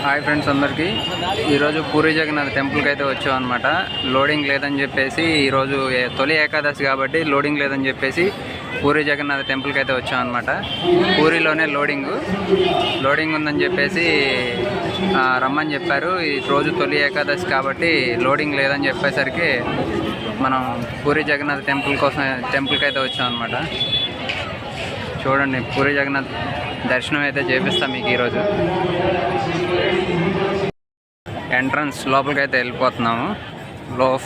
Hi friends అందరికీ ఈరోజు పూరి జగన్నాథ్ టెంపుల్కి అయితే వచ్చాం అనమాట. లోడింగ్ లేదని చెప్పేసి ఈరోజు తొలి ఏకాదశి కాబట్టి లోడింగ్ లేదని చెప్పేసి పూరి జగన్నాథ్ టెంపుల్కి అయితే వచ్చాం అనమాట. పూరిలోనే లోడింగ్ ఉందని చెప్పేసి రమ్మని చెప్పారు. ఈ రోజు తొలి ఏకాదశి కాబట్టి లోడింగ్ లేదని చెప్పేసరికి మనం పూరి జగన్నాథ్ టెంపుల్కి అయితే వచ్చాం అనమాట. చూడండి, పూరి జగన్నాథ్ దర్శనం అయితే చేపిస్తాం మీకు ఈరోజు. ఎంట్రన్స్ లోపలికి అయితే వెళ్ళిపోతున్నాము.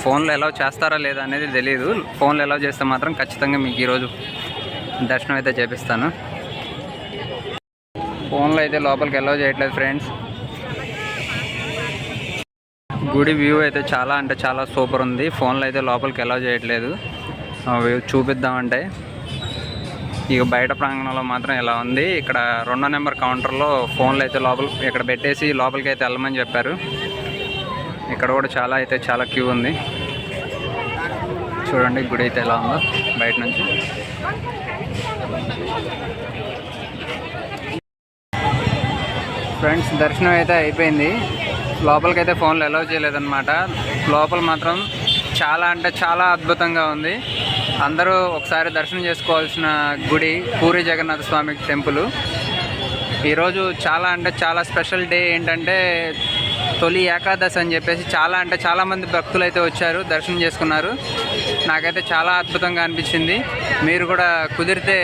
ఫోన్లో ఎలా చేస్తారా లేదా అనేది తెలియదు. ఫోన్లో ఎలా చేస్తే మాత్రం ఖచ్చితంగా మీకు ఈరోజు దర్శనం అయితే చేపిస్తాను. ఫోన్లో అయితే లోపలికి ఎలా చేయట్లేదు ఫ్రెండ్స్. గుడి వ్యూ అయితే చాలా అంటే చాలా సూపర్ ఉంది. ఫోన్లో అయితే లోపలికి ఎలా చేయట్లేదు. వ్యూ చూపిద్దామంటే ఇక బయట ప్రాంగణంలో మాత్రం ఎలా ఉంది. ఇక్కడ 2వ నెంబర్ కౌంటర్లో ఫోన్లు అయితే ఇక్కడ పెట్టేసి లోపలికి అయితే వెళ్ళమని చెప్పారు. ఇక్కడ కూడా చాలా క్యూ ఉంది. చూడండి గుడి అయితే ఎలా ఉందో బయట నుంచి. ఫ్రెండ్స్, దర్శనం అయితే అయిపోయింది. లోపలికైతే ఫోన్లు అలౌ చేయలేదన్నమాట. లోపల మాత్రం చాలా అంటే చాలా అద్భుతంగా ఉంది. అందరూ ఒకసారి దర్శనం చేసుకోవాల్సిన గుడి పూరి జగన్నాథ స్వామి టెంపుల్. ఈరోజు చాలా అంటే చాలా స్పెషల్ డే. ఏంటంటే తొలి ఏకాదశి అని చెప్పేసి చాలామంది భక్తులు అయితే వచ్చారు, దర్శనం చేసుకున్నారు. నాకైతే చాలా అద్భుతంగా అనిపించింది. మీరు కూడా కుదిరితే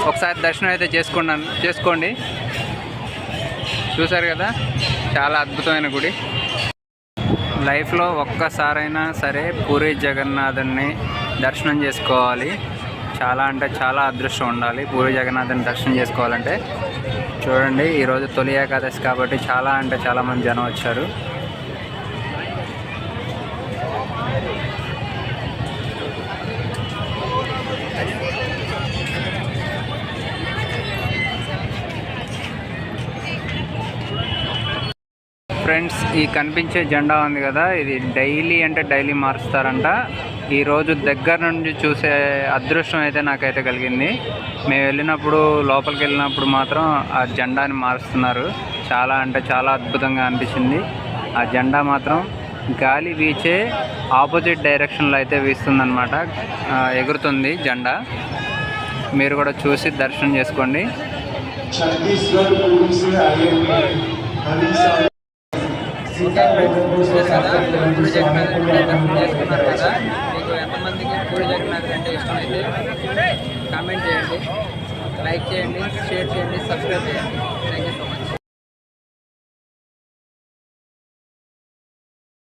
ఒకసారి దర్శనం అయితే చేసుకోండి. చూశారు కదా, చాలా అద్భుతమైన గుడి. లైఫ్లో ఒక్కసారైనా సరే పూరి జగన్నాథుని దర్శనం చేసుకోవాలి. చాలా అంటే చాలా అదృష్టం ఉండాలి పూరి జగన్నాథుని దర్శనం చేసుకోవాలంటే. చూడండి, ఈరోజు తొలి ఏకాదశి కాబట్టి చాలా అంటే చాలామంది జనం వచ్చారు. ఫ్రెండ్స్, ఈ కనిపించే జెండా ఉంది కదా, ఇది డైలీ మారుస్తారంట. ఈరోజు దగ్గర నుండి చూసే అదృష్టం అయితే నాకైతే కలిగింది. మేము లోపలికి వెళ్ళినప్పుడు మాత్రం ఆ జెండాని మారుస్తున్నారు. చాలా అంటే చాలా అద్భుతంగా అనిపించింది. ఆ జెండా మాత్రం గాలి వీచే ఆపోజిట్ డైరెక్షన్లో అయితే వీస్తుందన్నమాట. ఎగురుతుంది జెండా. మీరు కూడా చూసి దర్శనం చేసుకోండి. పూరి జగన్నాథ్ దర్శనం చేసుకున్నారు కదా, మీకు ఎంతమందికి పూరి జగన్నాథ్ అంటే ఇష్టం అయితే కామెంట్ చేయండి, లైక్ చేయండి, షేర్ చేయండి, సబ్స్క్రైబ్ చేయండి. Thank you so much.